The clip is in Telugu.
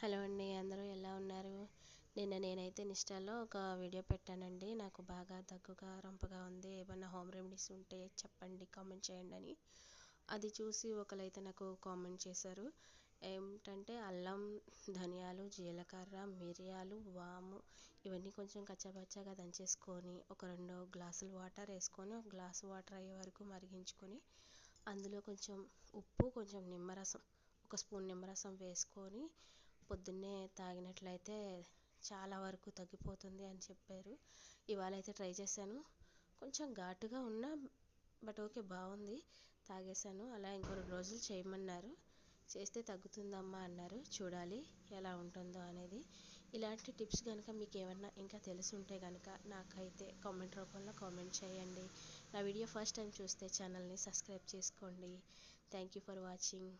హలో అండి, అందరూ ఎలా ఉన్నారు? నేనైతే ఇన్‌స్టాలో ఒక వీడియో పెట్టానండి. నాకు బాగా దగ్గుగా రంపగా ఉంది, ఏమన్నా హోమ్ రెమెడీస్ ఉంటే చెప్పండి, కామెంట్ చేయండి అని. అది చూసి ఒకరైతే నాకు కామెంట్ చేశారు. ఏమిటంటే అల్లం, ధనియాలు, జీలకర్ర, మిరియాలు, వాము ఇవన్నీ కొంచెం కచ్చాపచ్చాగా దంచేసుకొని ఒక 2 గ్లాసులు వాటర్ వేసుకొని, ఒక గ్లాసు వాటర్ అయ్యే వరకు మరిగించుకొని, అందులో కొంచెం ఉప్పు, కొంచెం నిమ్మరసం, ఒక స్పూన్ నిమ్మరసం వేసుకొని పొద్దున్నే తాగినట్లయితే చాలా వరకు తగ్గిపోతుంది అని చెప్పారు. ఇవాళ అయితే ట్రై చేశాను. కొంచెం ఘాటుగా ఉన్నా బట్ ఓకే, బాగుంది. తాగేశాను. అలా ఇంకో 2 రోజులు చేయమన్నారు. చేస్తే తగ్గుతుందమ్మా అన్నారు. చూడాలి ఎలా ఉంటుందో అనేది. ఇలాంటి టిప్స్ కనుక మీకు ఏమన్నా ఇంకా తెలుసుంటే కనుక నాకైతే కామెంట్ రూపంలో కామెంట్ చేయండి. నా వీడియో ఫస్ట్ టైం చూస్తే ఛానల్ని సబ్స్క్రైబ్ చేసుకోండి. Thank you for watching.